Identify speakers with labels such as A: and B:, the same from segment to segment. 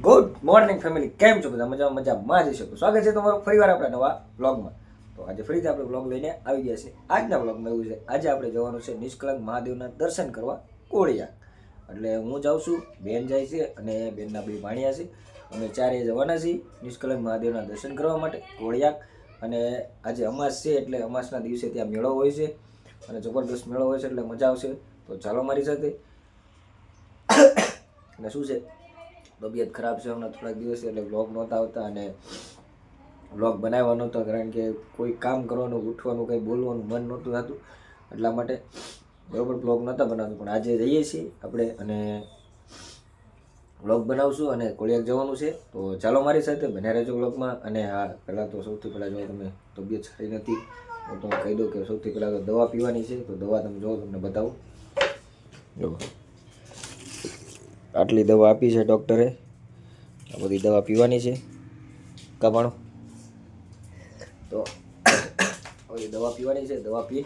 A: Good morning family, કેમ છો બધા? મજામાં જઈ શકો. સ્વાગત છે તમારું ફરીવાર આપણા નવા વ્લોગમાં. તો આજે ફરીથી આપણે વ્લોગ લઈને આવી ગયા છે. આજના વ્લોગમાં એવું છે, આજે આપણે જવાનું છે નિષ્કલંક મહાદેવના દર્શન કરવા કોળિયાક. એટલે હું જાઉં છું, બેન જાય છે અને બેનના બે ભાણિયા છે. અમે ચારે જવાના છીએ નિષ્કલંક મહાદેવના દર્શન કરવા માટે કોળિયાક. અને આજે અમાસ છે એટલે અમાસના દિવસે ત્યાં મેળો હોય છે અને જબરદસ્ત મેળો હોય છે એટલે મજા આવશે. તો ચાલો મારી સાથે. અને શું છે, તબિયત ખરાબ છે હમણાં થોડાક દિવસ, એટલે વ્લોગ નહોતા આવતા અને વ્લોગ બનાવવા નહોતો, કારણ કે કોઈ કામ કરવાનું, ઉઠવાનું, કંઈ બોલવાનું મન નહોતું થતું, એટલા માટે બરાબર વ્લોગ નહોતા બનાવતું. પણ આજે જઈએ છીએ આપણે અને વ્લોગ બનાવશું અને કોળિયાક જવાનું છે. તો ચાલો મારી સાથે બન્યા રહેજો વ્લોગમાં. અને હા, પહેલાં તો સૌથી પહેલાં જો તમે તબિયત સારી નથી તો હું કહી દઉં કે સૌથી પહેલાં તો દવા પીવાની છે. તો દવા તમે જો તમને બતાવું. જો આટલી દવા આપી છે ડૉક્ટરે, આ બધી દવા પીવાની છે કાપણું. તો બધી દવા પીવાની છે, દવા પી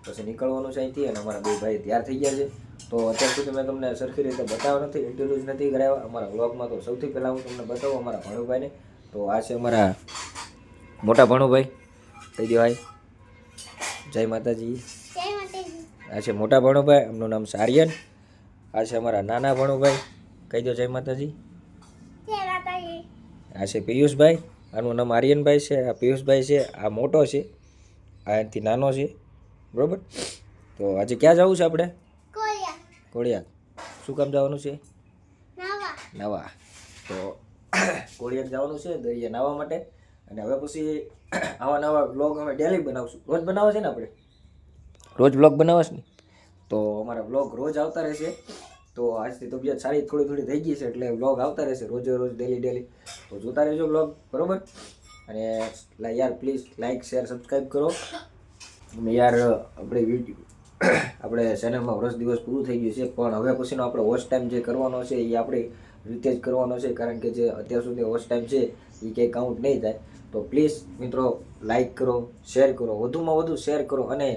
A: પછી નીકળવાનું છે અહીંથી. અને અમારા બે ભાઈ તૈયાર થઈ ગયા છે. તો અત્યાર સુધી મેં તમને સરખી રીતે બતાવ્યો નથી, ઇન્ટ્રોડ્યુસ નથી કરાવ્યા અમારા વ્લોગમાં. તો સૌથી પહેલાં હું તમને બતાવું અમારા ભણુભાઈને. તો આ છે અમારા મોટા ભણુભાઈ, કહી દો ભાઈ જય માતાજી. આ છે મોટા ભણુભાઈ, એમનું નામ છે આર્યન. આ છે અમારા નાના ભણુભાઈ, કહી દો જય માતાજી. આ છે પિયુષભાઈ, આનું નામ આર્યનભાઈ છે. આ પિયુષભાઈ છે, આ મોટો છે, આ એનાથી નાનો છે, બરાબર. તો આજે ક્યાં જવું છે આપણે? કોળિયાક. શું કામ જવાનું છે? નાવા. તો કોળિયાક જવાનું છે દરિયા નાવા માટે. અને હવે પછી આવા નવા વ્લોગ અમે ડેલી બનાવશું. રોજ બનાવવા છે ને આપણે? રોજ વ્લોગ બનાવશે ને? તો અમારા વ્લોગ રોજ આવતા રહેશે. તો આજથી તબિયત સારી થોડી થઈ ગઈ છે એટલે વ્લોગ આવતા રહેશે રોજ ડેલી. તો જોતા રહેજો વ્લોગ, બરાબર. અને યાર પ્લીઝ લાઇક, શેર, સબસ્ક્રાઈબ કરો. અને યાર આપણે ચેનલમાં વર્ષ દિવસ પૂરું થઈ ગયું છે, પણ હવે પછીનો આપણે વોચ ટાઈમ જે કરવાનો છે એ આપણી રીતે જ કરવાનો છે, કારણ કે જે અત્યાર સુધી વોચ ટાઈમ છે એ કંઈ કાઉન્ટ નહીં થાય. તો પ્લીઝ મિત્રો લાઇક કરો, શેર કરો, વધુમાં વધુ શેર કરો. અને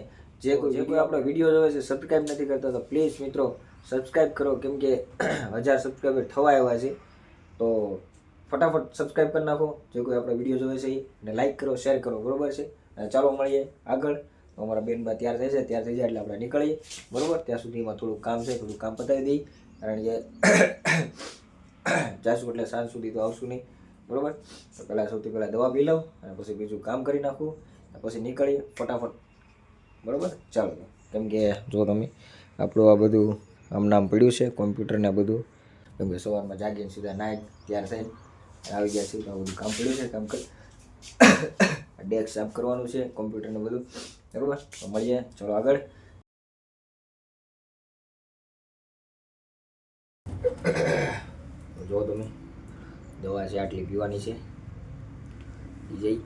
A: જે કોઈ આપણો વિડીયો જોવે છે સબસ્ક્રાઈબ નથી કરતા તો પ્લીઝ મિત્રો સબસ્ક્રાઈબ કરો, કેમ કે 1000 સબસ્ક્રાઈબર થવા આવ્યા છે. તો ફટાફટ સબસ્ક્રાઈબ કરી નાખો જે કોઈ આપણો વિડીયો જોવે છે એ, અને લાઇક કરો, શેર કરો, બરાબર છે. અને ચાલો મળીએ આગળ. તો અમારા બેનબા તૈયાર થઈ જાય એટલે આપણે નીકળીએ, બરાબર. ત્યાં સુધીમાં થોડું કામ છે, થોડું કામ પતાવી દઈએ, કારણ કે જાશું એટલે સાંજ સુધી તો આવશું નહીં, બરાબર. તો સૌથી પહેલાં દવા પી લઉં અને પછી બીજું કામ કરી નાખું, પછી નીકળીએ ફટાફટ, બરાબર. ચાલો, કેમ કે જો તમે આપણું આ બધું આમ નામ પડ્યું છે કોમ્પ્યુટર ને બધું, કેમ કે સવારમાં જાગીને સીધા નાઈટ તૈયાર થઈને આવી ગયા છે. તો આ બધું કામ પડ્યું છે, કામ કરી ડેસ્ક સાફ કરવાનું છે, કોમ્પ્યુટરને બધું, બરાબર. તો મળીએ, ચલો આગળ. જો તમે દવા છે આટલી પીવાની છે, જઈ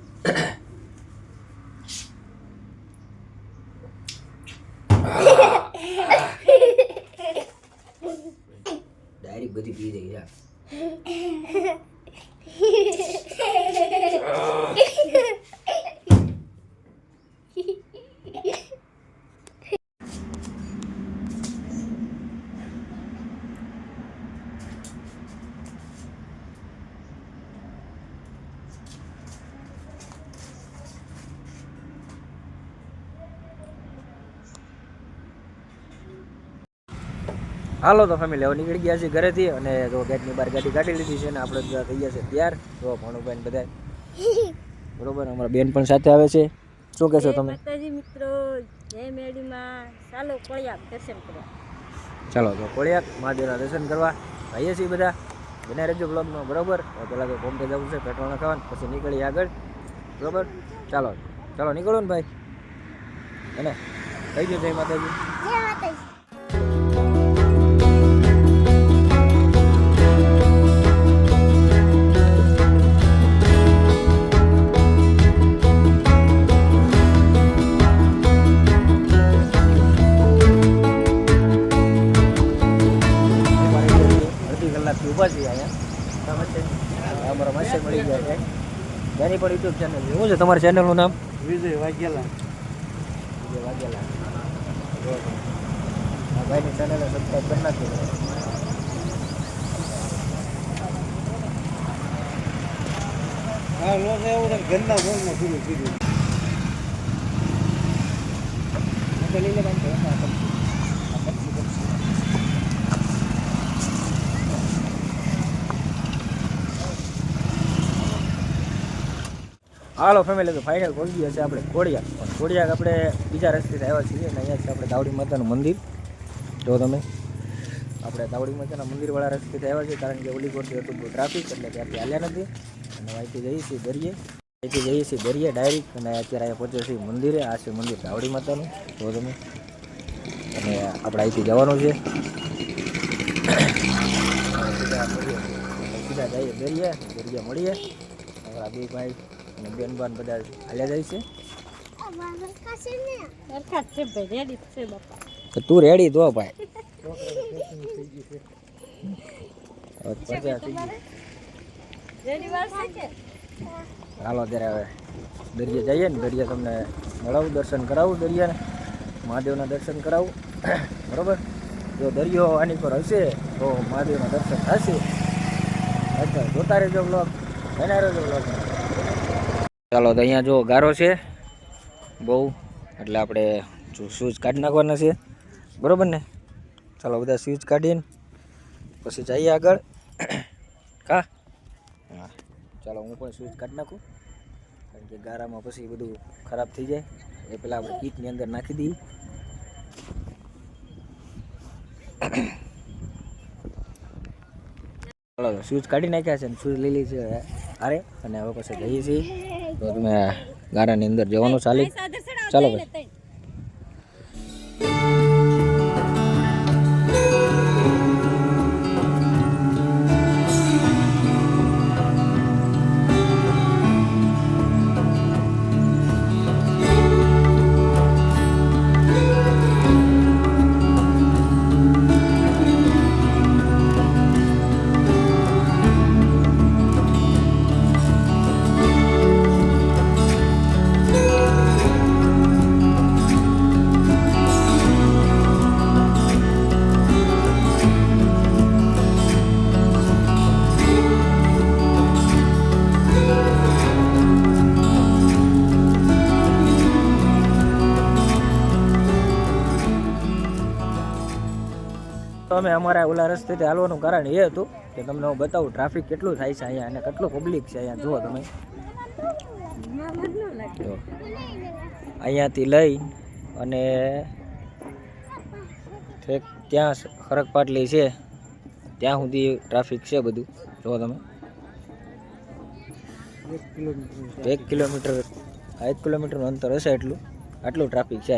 A: ડાયરેક્ટ બધી પી જઈ જા. હાલો તો ફેમિલી, હવે નીકળી ગયા છે ઘરેથી. અને જો ગેટની બહાર ગાડી કાઢી લીધી છે ને આપણે બધા થઈ ગયા છે તૈયાર. તો ભણુભાઈ બધા, બરોબર. અમારા બેન પણ સાથે આવે છે. શું કહેશો તમે?
B: માતાજી મિત્રો, જય મેડીમાં. ચાલો કોળિયાક દર્શન કરવા.
A: ચાલો તો કોળિયાક મહાદેવના દર્શન કરવા આવીએ છીએ બધા. બને રહેજો બ્લોગમાં, બરોબર. પહેલાં તો કોમ્પે જવું છે, પેટ્રોલ નખાવાનું, પછી નીકળીએ આગળ, બરોબર. ચાલો નીકળો ને ભાઈ. અને કહી દો જય માતાજી.
B: જય માતાજી.
A: ઊભા છીએ અહીંયા અમારા માસે મળી ગયા છે. એની પણ યુટ્યુબ ચેનલ છે. શું છે તમારા ચેનલનું નામ? વિજય વાઘેલા. ભાઈની ચેનલને સબસ્ક્રાઈબ કરી નાખજો. હાલો ફેમિલી, તો ફાઇનલ પહોંચી ગયા છે આપણે કોડિયાક. પણ કોડિયાક આપણે બીજા રસ્તેથી આવ્યા છીએ અને અહીંયા છે આપણે દાવડી માતાનું મંદિર. જો તમે આપણે દાવડી માતાના મંદિરવાળા રસ્તેથી આવ્યા છીએ, કારણ કે ઓલી કોરથી હતું બહુ ટ્રાફિક, એટલે ત્યાંથી હાલ્યા નથી. અને અહીંથી જઈએ છીએ દરિયે, ડાયરેક્ટ. અને અત્યારે અહીંયા પહોંચ્યા છીએ મંદિરે. આ છે મંદિર દાવડી માતાનું, જો તમે. અને આપણે અહીંથી જવાનું છે, સીધા જઈએ દરિયે મળીએ. અમારા બે ભાઈ અને બેનબાન બધા હાલ્યા જાય છે. તો તું રેડી તો ભાઈ. હાલો ત્યારે હવે દરિયા જઈએ ને, દરિયા તમને મળાવું, દર્શન કરાવું, દરિયાને મહાદેવના દર્શન કરાવું. બરોબર, જો દરિયો આની પર હશે તો મહાદેવના દર્શન થશે. અત્યારે જોતા રહેજો બ્લોગ, એના રહેજો બ્લોગ. ચાલો, તો અહીંયા જો ગારો છે બહુ, એટલે આપણે શૂઝ કાઢી નાખવાના છે. બરોબર ને? ચાલો બધા શૂઝ કાઢીને પછી જઈએ આગળ. હા, ચાલો હું પણ શૂઝ કાઢી નાખું, કારણ કે ગારામાં પછી બધું ખરાબ થઈ જાય. એ પહેલાં આપણે કીટની અંદર નાખી દઈએ. ચાલો, શૂઝ કાઢી નાખ્યા છે ને શૂઝ લઈ છે અરે. અને હવે પછી જઈએ છીએ, તો તમે ગારાની અંદર જવાનું ચાલો ભાઈ. તો અમે અમારા ઓલા રસ્તેથી હાલવાનું કારણ એ હતું કે તમને હું બતાવું ટ્રાફિક કેટલું થાય છે અહીંયા અને કેટલું પબ્લિક છે અહીંયા. જુઓ તમે, અહીંયાથી લઈ અને ત્યાં ખરક પાટલી છે ત્યાં સુધી ટ્રાફિક છે બધું. જુઓ તમે, 1 કિલોમીટરનું અંતર હશે, આટલું ટ્રાફિક છે.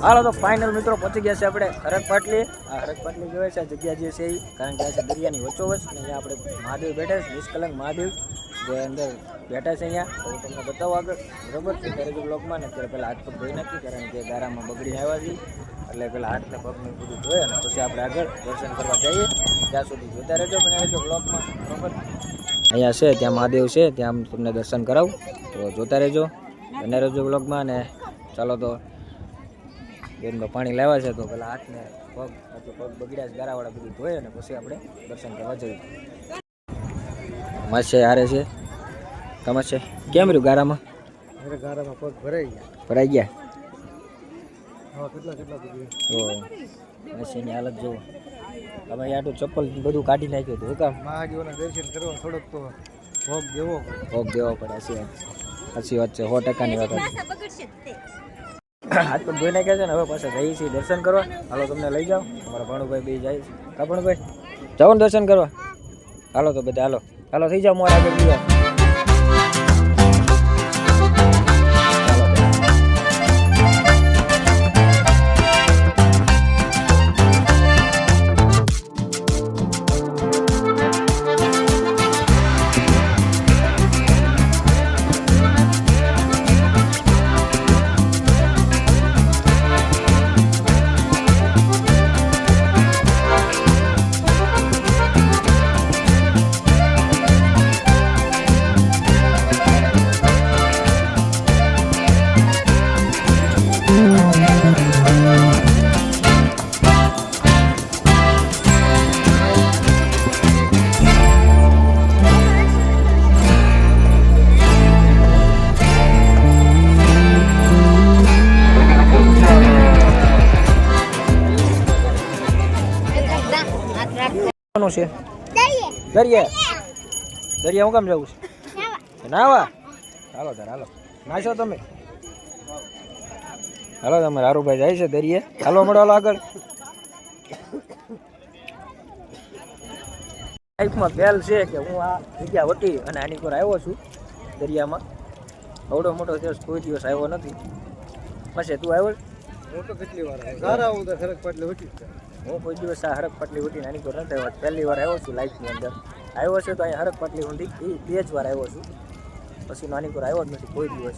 A: હાલો, તો ફાઇનલ મિત્રો પહોંચી ગયા છે આપણે ખરક પાટલી. આ ખરક પાટલી કહેવાય છે આ જગ્યા જે છે એ, કારણ કે આ છે દરિયાની વચ્ચોવચ. અને અહીંયા આપણે મહાદેવ બેઠા છે, નિષ્કલંક મહાદેવ જે અંદર બેઠા છે અહીંયા. તો હું તમને બતાવું આગળ. બરોબર છે, ત્યારે જો બ્લોગમાં ને ત્યારે પહેલાં હાથ પગ ધોઈ નાખી, કારણ કે ગારામાં બગડીને આવ્યા છીએ, એટલે પહેલાં હાથને પગને બધું ધોઈ અને પછી આપણે આગળ દર્શન કરવા જઈએ. ત્યાં સુધી જોતા રહેજો, બને રહેજો બ્લોગમાં. બરોબર, અહીંયા છે ત્યાં મહાદેવ છે, ત્યાં તમને દર્શન કરાવું, તો જોતા રહેજો, બને રહેજો બ્લોગમાં. અને ચાલો, તો બેનમાં પાણી લાવ્યા છે, તો પેલા હાથને પગ બગડ્યા છે ગારાવાળા બધું ધોઈ અને પછી આપણે દર્શન કરવા જઈએ. માસે હારે છે તમાશે કેમ રહ્યું ગારામાં?
C: ગારામાં પગ ભરાઈ ગયા.
A: ભરાઈ ગયા? મશીનની હાલત જુઓ. તમે આટલું ચપ્પલ બધું કાઢી નાખ્યું હતું. કામ
C: મહાદેવના દર્શન કરવા થોડોક તો ભોગ દેવો
A: ભોગ દેવો પડે. સાચી વાત છે, 100%ની વાત. હાથ પગ ધોઈ નાખ્યા છે ને હવે પાછા જઈએ છીએ દર્શન કરવા. હાલો તમને લઈ જાઓ. અમારા ભાણુભાઈ બે જાય છે. કા ભાણુભાઈ જાઓ ને દર્શન કરવા? હાલો તો બધા હાલો હાલો થઈ જાઓ. મોર આગળ ગયા. છે દરિયા દરિયા હું કામ જવું છે? નાવા? હાલો તાર હાલો નાશો તમે. હાલો તમે હારુભાઈ જાય છે દરિયે. હાલો મળો હાલો આગળ. લાઈફમાં પહેલ છે કે હું આ જગ્યા વટી અને આની પર આવ્યો છું દરિયામાં. અવડો મોટો દિવસ કોઈ દિવસ આવ્યો નથી. પછી તું આવ્યો?
C: હું તો કેટલી વાર સારા હું તો ખરક પાટલે વટી
A: હું કોઈ દિવસ આ હરક પાટલી ઉઠીને આની પર નથી આવ્યો. પહેલી વાર આવ્યો છું લાઈફની અંદર. આવ્યો છે તો અહીંયા હરક પાટલી ઊંધી બે જ વાર આવ્યો છું. પછી નાની પર આવ્યો જ નથી કોઈ દિવસ.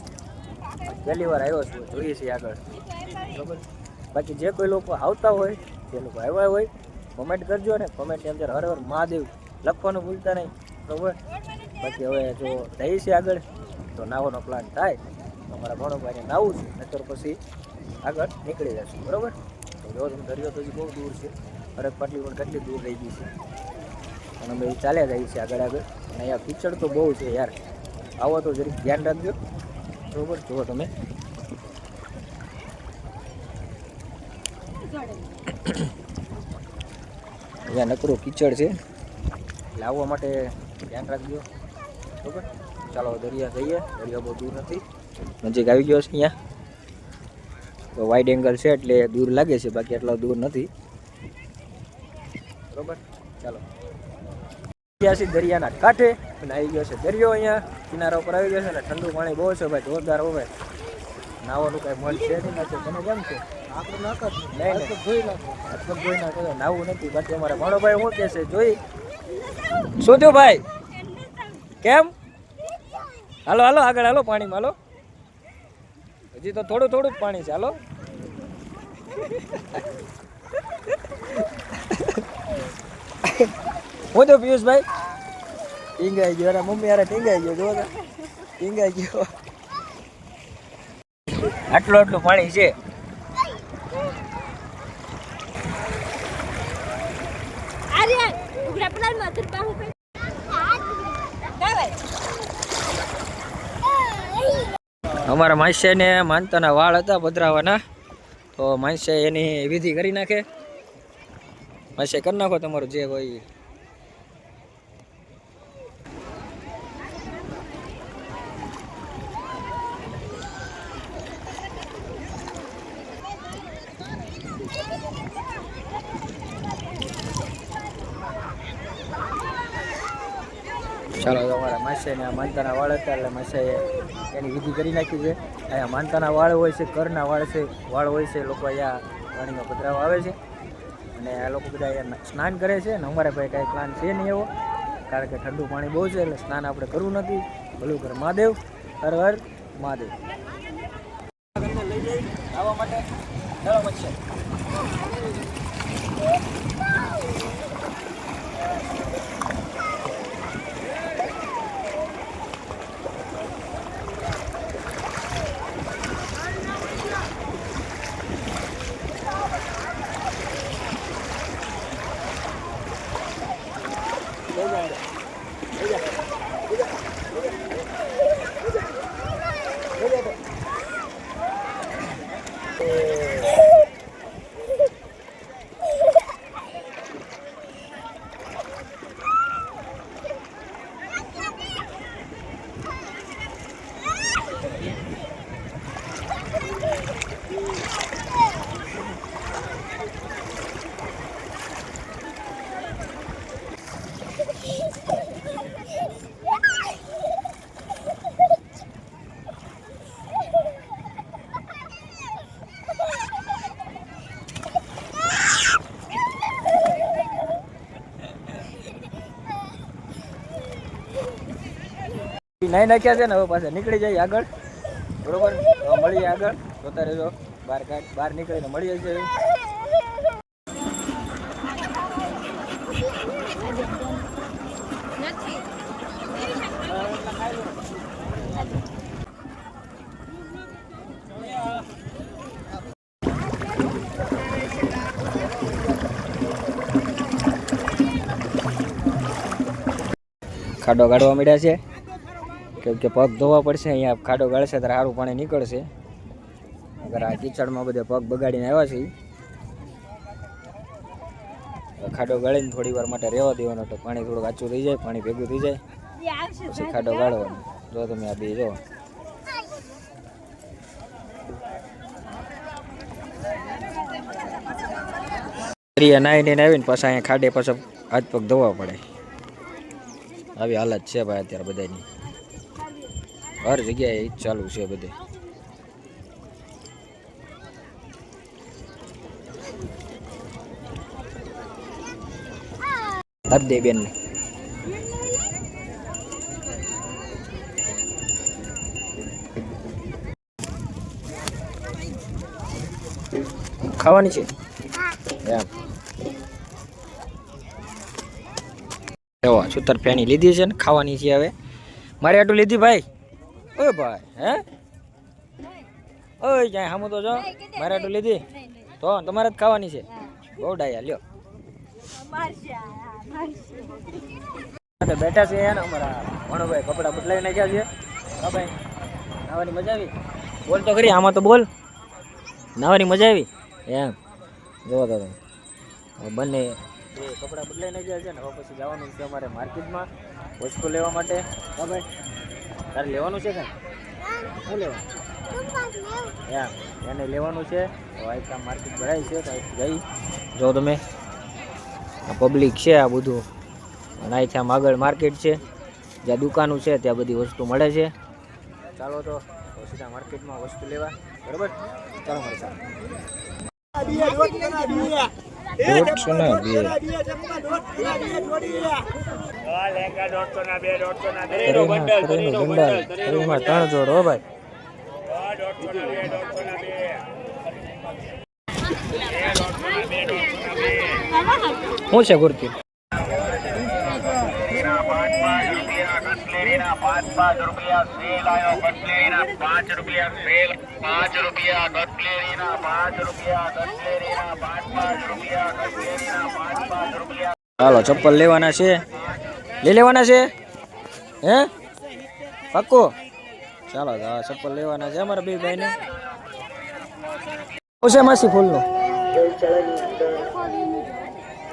A: પહેલી વાર આવ્યો છું. જોઈએ છીએ આગળ. બરાબર. બાકી જે કોઈ લોકો આવતા હોય, જે લોકો આવ્યા હોય, કોમેન્ટ કરજો ને. કોમેન્ટની અંદર હર હર મહાદેવ લખવાનું ભૂલતા નહીં. બરાબર. બાકી હવે જો જઈએ છીએ આગળ તો નાવાનો પ્લાન થાય અમારા ભણોભાઈને નાવું છે, નહીતર પછી આગળ નીકળી જશું. બરાબર. જો તમે દરિયો તો બહુ દૂર છે. હરક પાટલી પણ કેટલી દૂર રહી ગઈ છે. અને અમે ચાલ્યા જઈએ છીએ આગળ આગળ. અને અહીંયા કીચડ તો બહુ છે યાર. આવો તો જરીક ધ્યાન રાખજો. બરાબર. જુઓ તમે અહીંયા નકરો કીચડ છે એટલે આવવા માટે ધ્યાન રાખજો. બરાબર. ચાલો દરિયા જઈએ. દરિયો બહુ દૂર નથી, નજીક આવી ગયો છે. અહીંયા તો વાઇડ એંગલ છે એટલે દૂર લાગે છે, બાકી એટલો દૂર નથી. બરોબર. ચાલો ગયા છે દરિયાના કાંઠે અને આવી ગયો છે દરિયો. અહીંયા કિનારા ઉપર આવી ગયો છે અને ઠંડુ પાણી બહુ છે ભાઈ, જોરદાર હોય. નાવાનું કાંઈ મન છે નહીં. નાખે તમે કેમ છે?
C: આપણે નાખત
A: નહીં
C: જોઈ નાખો.
A: જોઈ નાખો. નાવું નથી. બાકી અમારા ભાણોભાઈ શું કહે છે જોઈ. શું થયું ભાઈ? કેમ? હાલો હાલો આગળ હાલો. પાણીમાં હાલો. હજી તો થોડું થોડું જ પાણી છે. હાલો. હું તો પિયુષભાઈ ટીંગાઈ ગયો. અરે મમ્મી યાર ટીંગાઈ ગયો. જો ટીંગાઈ ગયો. આટલું આટલું પાણી છે. અમારા માસ્યાને માનતાના વાળ હતા પધરાવાના, તો માસ્યા એની વિધિ કરી નાખે. માસ્યા કરી નાખો તમારું જે હોય. ચાલો અમારા માસ્યાને આ માનતાના વાળ હતા એટલે માસ્યાએ એની વિધિ કરી નાખી છે. અહીંયા માનતાના વાળ હોય છે, ઘરના વાળ હોય છે. લોકો અહીંયા પાણીમાં પધરાવા આવે છે અને આ લોકો બધા અહીંયા સ્નાન કરે છે. અને અમારે ભાઈ કાંઈ પ્લાન છે નહીં એવો, કારણ કે ઠંડુ પાણી બહુ છે એટલે સ્નાન આપણે કરવું નથી. ભલું કર મહાદેવ. હર હર મહાદેવ. લઈ જઈ આવવા માટે ચાલો મચ્છર. નાઈ નાખ્યા છે ને હવે પાછા નીકળી જાય આગળ બરોબર તો મળીએ આગળ જોતા રહેજો બહાર નીકળીને મળીએ છીએ ખાડો ગાળવા મળ્યા છે કેમ કે પગ ધોવા પડશે અહીંયા ખાડો ગાળશે ત્યારે સારું પાણી નીકળશે અગર આ કીચડમાં બધે પગ બગાડીને આવ્યા છે ખાડો ગાળીને થોડી વાર માટે રહેવા દેવાનો તો પાણી થોડું કાચું થઈ જાય પાણી ભેગું થઈ જાય પછી ખાડો ગાળવાનો જો તમે આ બે જો નાઈને આવીને પાછા અહીંયા ખાડે પાછા હાથ પગ ધોવા પડે આવી હાલત છે ભાઈ અત્યારે બધાની હર જગ્યાએ જ ચાલુ છે બધે હાથ દે બેન ખાવાની છે એમ સુતર ફેણી લીધી છે ને ખાવાની છે હવે મારે આટલું લીધી ભાઈ ઓય ભાઈ હે ઓય જાય હામું તો જો મારે આટલું લીધી તો તમારે જ ખાવાની છે બહુ ડાયા લ્યો બેઠા છે ને અમારા ભણોભાઈ કપડા બદલાવી નાખ્યા છે હા ભાઈ નાવાની મજા આવી બોલ તો ખરી આમાં તો બોલ નાવાની મજા આવી એમ જોવો તો બંને કપડાં બદલાઈ નાખ્યા છે ને હવે પછી જવાનું છે અમારે માર્કેટમાં વસ્તુ લેવા માટે હા ભાઈ તારે લેવાનું છે કે શું લેવાનું એમ એને લેવાનું છે તો આ માર્કેટ ભરાય છે તો જઈ જો તમે આ પબ્લિક છે આ બધું અને અહીંથી આમ આગળ માર્કેટ છે જ્યાં દુકાનો છે ત્યાં બધી વસ્તુ મળે છે ચાલો તો સીધા માર્કેટમાં વસ્તુ લેવા બરાબર ચાલો મારે ચાલો ત્રણ જોડ હો ભાઈ શું છે ગુરકી ચાલો ચપ્પલ લેવાના છે લઈ લેવાના છે હે પાક્કો ચાલો આ ચપ્પલ લેવાના છે અમારા બે ભાઈને શું છે માસી ફૂલનું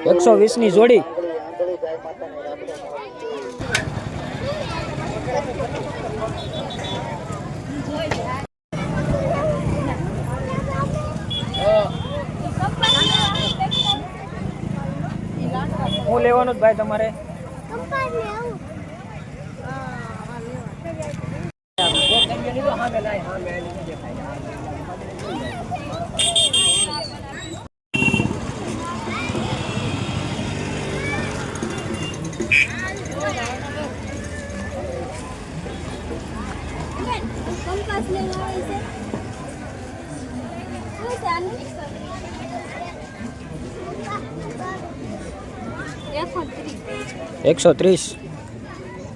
A: 120 ની જોડી હું લેવાનું જ ભાઈ તમારે એકસો 130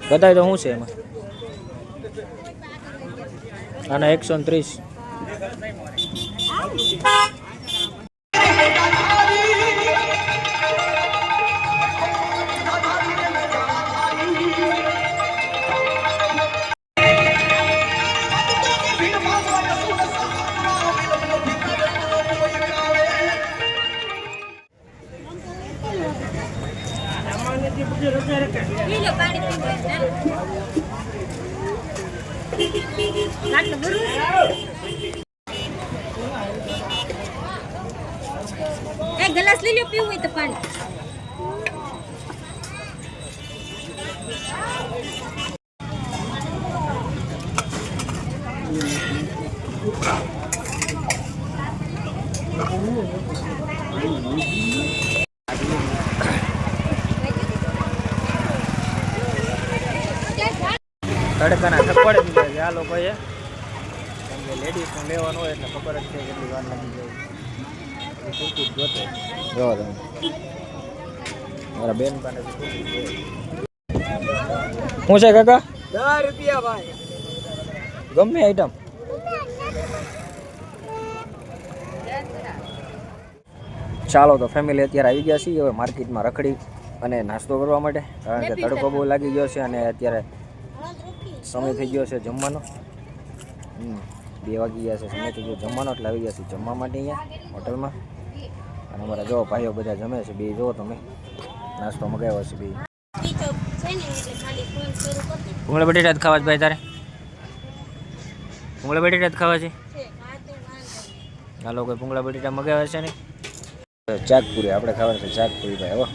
A: બતાવી તો શું છે એમાં આના 130
B: એક ગ્લાસ લઈ લો પીવું હોય તો પાણી
A: તડકાના થપડ દીધા છે આ લોકોએ, કેમ કે લેડીઝનું લેવાનું હોય એટલે ખબર જ છે કેટલી વાર લાગી જાય. કુર્તી જ ગોતે જો તમે મારા બેન પાસે કુર્તી જોઈએ. શું છે કાકા?
C: 10 રૂપિયા ભાઈ.
A: ગમે આઈટમ. ચાલો તો ફેમિલી અત્યારે આવી ગયા છીએ હવે માર્કેટમાં રખડી અને નાસ્તો કરવા માટે, કારણ કે તડકો બહુ લાગી ગયો છે અને અત્યારે સમય થઈ ગયો છે જમવાનો. 2 વાગી ગયા છે, સમય થઈ ગયો જમવાનો એટલે આવી ગયા છે જમવા માટે અહીંયા હોટલમાં. અને અમારા જો ભાઈઓ બધા જમે છે, બે જો તમે નાસ્તો મગાવ્યો છે બે. ભૂંગળા બટેટા જ ખાવા છે ભાઈ તારે? ભૂંગળા બટેટા જ ખાવા છે? આ લોકો ભૂંગળા બટેટા મગાવ્યા છે ને. ચાકપુરી આપણે ખાવાનું છે, ચાકપુરી ભાઈ. હો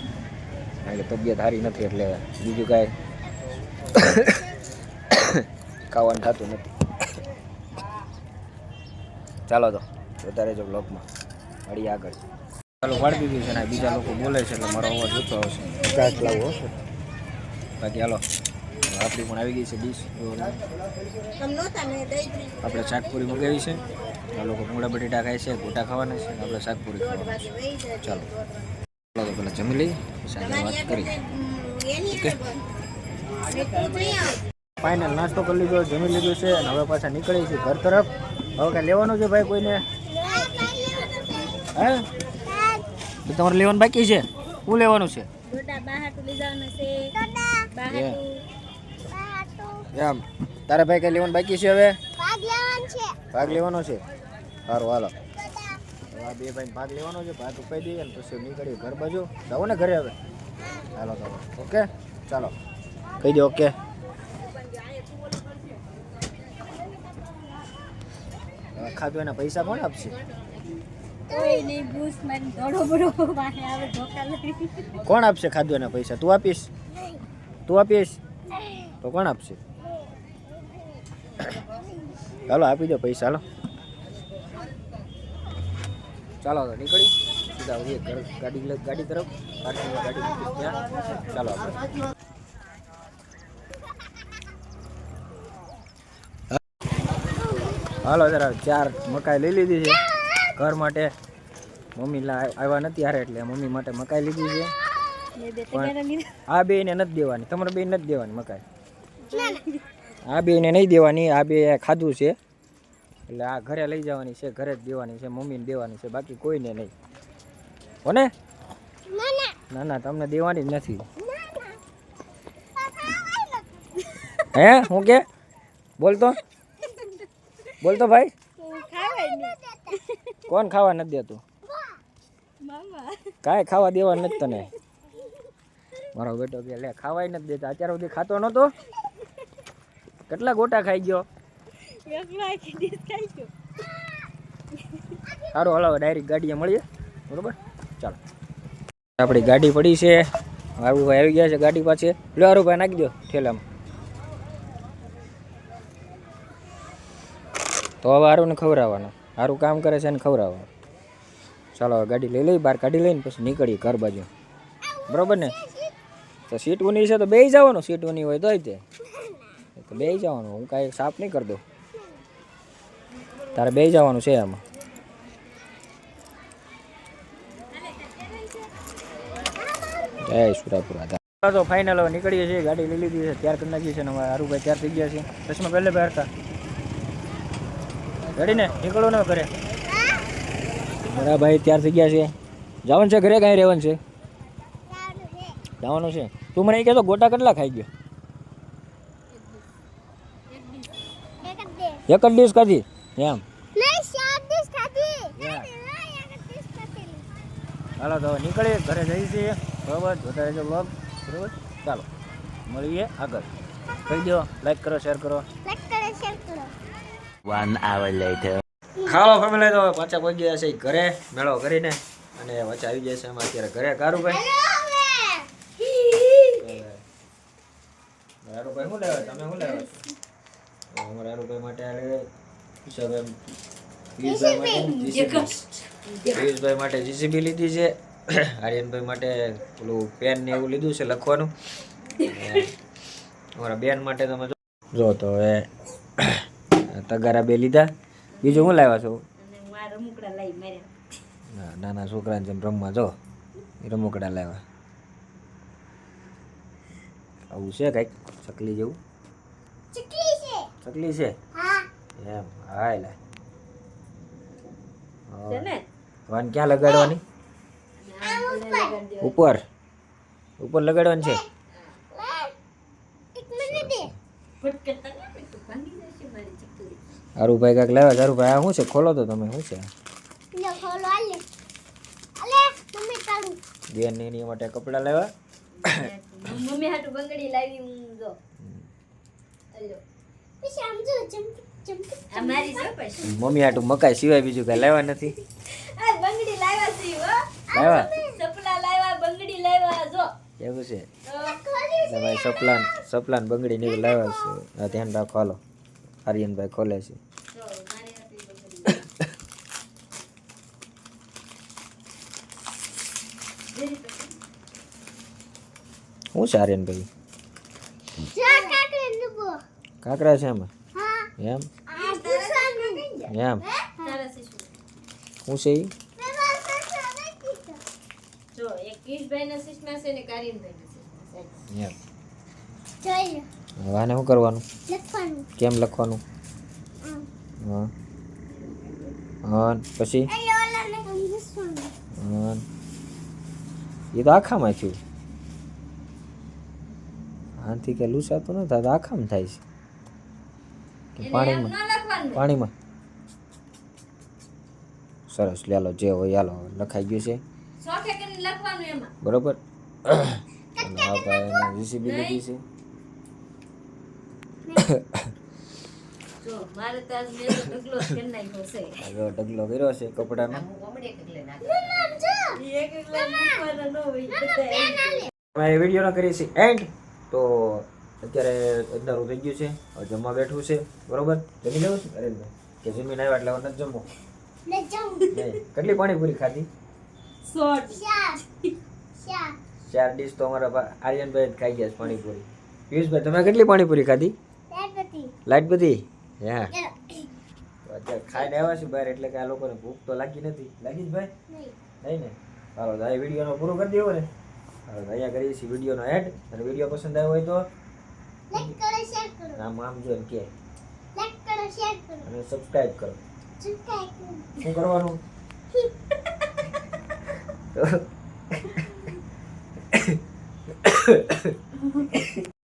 A: કારણ કે તબિયત સારી નથી એટલે બીજું કાંઈ ખાવાનું થતું નથી. ચાલો તો વધારે જો બ્લોગમાં મળીએ આગળ. ચાલો પાડી દીધું છે ને બીજા લોકો બોલે છે એટલે મારો અવાજ ઓછો આવશે. ચાટ લાવો બાકી હાલો આપણી પણ આવી ગઈ છે ડીશ. આપણે શાકપુરી મગાવી છે. આ લોકો ભૂંગળા બટેટા ખાય છે, ગોટા ખાવાના છે, આપણે શાકપુરી ખાવાના છે. ચાલો ચાલો તો પહેલાં જમી લઈએ પછી આગળ વાત કરીએ. ઓકે ફાઇનલ નાસ્તો કરી લીધો, જમી લીધું છે અને હવે પાછા નીકળીએ છીએ ઘર તરફ. હવે કાંઈ લેવાનું છે ભાઈ કોઈને? હે તમારે લેવાનું બાકી છે? શું લેવાનું છે? એમ તારે ભાઈ કઈ લેવાનું બાકી છે? હવે ભાગ લેવાનો છે. સારું હાલો આ બે ભાઈ ભાગ લેવાનો છે, ભાગ ઉપાઈ દઈએ અને પછી નીકળીએ ઘર બાજુ. જાઓ ને ઘરે હવે. હાલો તો ઓકે ચાલો કહી દો ઓકે. ખાધું એના પૈસા કોણ આપશે? કોણ આપશે ખાધું એના પૈસા? તું આપીશ? તું આપીશ તો કોણ આપશે? ચાલો આપી દો પૈસા. હાલો ચાલો તો નીકળી સીધા આવીએ ઘર ગાડી તરફ. પાર્કિંગમાં ગાડી મૂકી ત્યાં. ચાલો આપણે હાલો જરા 4 મકાઈ લઈ લીધી છે ઘર માટે. મમ્મી આવ્યા નથી હારે એટલે મમ્મી માટે મકાઈ લીધી છે. આ બે ને નથી દેવાની, તમારે બે નથી દેવાની મકાઈ. આ બે ને નહીં દેવાની, આ બે ખાધું છે એટલે આ ઘરે લઈ જવાની છે, ઘરે જ દેવાની છે, મમ્મીને દેવાની છે, બાકી કોઈને નહીં. કોને? ના ના તમને દેવાની જ નથી. હે હું કે બોલતો બોલતો ભાઈ? કોણ ખાવા નથી દેતું? કાંઈ ખાવા દેવા નથી તને. મારો બેટો કે લે ખાવાય નથી દેતા. અત્યાર સુધી ખાતો નતો? કેટલા ગોટા ખાઈ ગયો? સારું હાલો ડાયરેક્ટ ગાડીએ મળીએ બરોબર. ચાલો આપણી ગાડી પડી છે. હારુભાઈ આવી ગયા છે ગાડી પાસે. લો હારુભાઈ નાખી દો ઠેલામાં. તો હવે હારુને ખવડાવવાનું. હારું કામ કરે છે ને ખવડાવવાનું. ચાલો હવે ગાડી લઈ લઈ, બહાર કાઢી લઈને પછી નીકળીએ ઘર બાજુ બરોબર ને. તો સીટ ઊની છે તો બેસી જવાનું, સીટ ઊની હોય તોય તે તો બેસી જવાનું. હું કાંઈ સાફ નહીં કરી દઉં, તારે બેસી જવાનું છે આમાં. જય સુરાપુરા. તો ફાઇનલ હવે નીકળીએ છીએ, ગાડી લઈ લીધી છે, તૈયાર કરી નાખીએ છીએ. અમારા હારુભાઈ તૈયાર થઈ ગયા છે. ચશ્મા પહેલે બહાર હતા ગાડી ને નીકળો ને ઘરે. મારા ભાઈ તૈયાર થઈ ગયા છે. જવાનું છે ઘરે? કાંઈ રહેવાનું છે? જવાનું છે. તું મને એ કહેતો ગોટા કેટલા ખાઈ ગયો? એક જ ડીશ ખાધી એમ? હાલો તો નીકળીએ ઘરે જઈએ છીએ બરોબર. વધારે જો બ્લોગ બરોબર. ચાલો મળીએ આગળ. કહી દો લાઈક કરો, શેર કરો.
D: 1 hour later.
A: ખાલો ફેમિલી તો પાછા પહોંચી ગયા છે ઘરે મેળો કરીને અને પાછા આવી જાય છે એમાં અત્યારે ઘરે. કારુભાઈ હારુભાઈ શું લેવા? તમે શું લેવા? અમારા હારુભાઈ માટે પિયુષભાઈ માટે જીસીબી લીધી છે. આર્યનભાઈ માટે પેલું પેન ને એવું લીધું છે લખવાનું. અમારા બેન માટે તમે જો તો હવે તગારા બે લીધા. બીજું શું લાવ્યા છો?
B: અને હું આ રમકડા લઈ માર્યા.
A: નાના છોકરાને જેમ રમવા જો એ રમકડા લાવ્યા. આવું છે કાંઈક ચકલી જેવું. ચકલી છે એમ. હા લે
B: છે ને
A: વાન ક્યાં લગાડવાની? ઉપર ઉપર લગાડવાની છે.
B: ફટકરતા ના હોય તો ભાંગી જશે મારી ચકલી.
A: હારુભાઈ કાંઈક લાવ્યા. હારુભાઈ આ શું છે? ખોલો તો તમે. શું છે? બેન ને એની માટે કપડાં લાવ્યા.
B: મમ્મી હાટુ બંગડી લાવી હું જો. અલ્યો આ મારી છે પછી.
A: મમ્મી હાટું મકાઈ સિવાય બીજું કાંઈ લાવ્યા નથી.
B: આ બંગડી લાવ્યા છે હો.
A: લાવ્યા
B: સપના લાવ્યા બંગડી લાવ્યા જો.
A: એવું છે.
B: તો
A: ભાઈ સપલાન બંગડી ને એવું લાવ્યા છે. આ ધ્યાન રાખો. હાલો આર્યનભાઈ ખોલે છે.
B: જો મારી હાટુ બંગડી. જેરી પછી
A: શું છે આર્યનભાઈ? કાંકરા છે એમાં? એમ એમ
B: તારા છે શું?
A: શું છે ઈ?
B: જો એક કિશભાઈ ના સિસ્ટમાં છે ને કારીનભાઈ ના સિસ્ટમાં છે.
A: એમ હવે આને શું કરવાનું? કેમ લખવાનું? હા હા પછી હા એ તો આખામાં થયું. આનાથી કે લૂસાતું નથી. આ તો આખામાં થાય છે કે
B: એને એમ
A: પાણીમાં?
B: ન લખવાનું.
A: પાણીમાં. સરસ લ્યાલો જે હોય હાલો લખાઈ ગયું છે
B: શોખે કરીને લખવાનું એમાં.
A: બરોબર. અને આ ભાઈ જીસીબી લીધી છે.
B: જો મારે તો આજ મેં તો ઢગલો જ કરી નાખ્યો છે.
A: હવે ઢગલો કર્યો છે કપડાનો.
B: ઈ એક એકલા મૂકવાના ન હોય બધા.
A: અમે એ વિડીયોનો કરીએ છીએ એન્ડ. તો અત્યારે અંધારું થઈ ગયું છે. હવે જમવા બેઠું છે. બરોબર. જમી લેવું છે અરે કે જમીન આવ્યા એટલે હવે નથી જમવું. નહીં. કેટલી પાણીપુરી ખાધી?
B: શોર્ટ
A: 4 ડીશ તો અમારા આર્યનભાઈ જ ખાઈ ગયા છે પાણીપુરી. પિયુષભાઈ તમે કેટલી પાણીપુરી ખાધી? લાઈટ બધી હા. તો અત્યારે ખાઈને આવ્યા છે બહાર એટલે કે આ લોકોને ભૂખ તો લાગી નથી. લાગી જ ભાઈ? નહીં ને. હાલો તો આ વિડીયોનો પૂરો કરી દેવો ને. હાલો તો અહીંયા કરીએ છીએ વિડીયોનો એડ. અને વિડીયો પસંદ આવ્યો હોય તો આમ આમ જો એમ કે અને સબસ્ક્રાઇબ કરો. શું કરવાનું?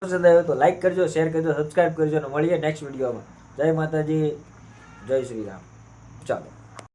A: પસંદ આવ્યો તો લાઈક કરજો, શેર કરજો, સબસ્ક્રાઇબ કરજો અને મળીએ નેક્સ્ટ વિડીયોમાં. જય માતાજી, જય શ્રી રામ. ચાલો.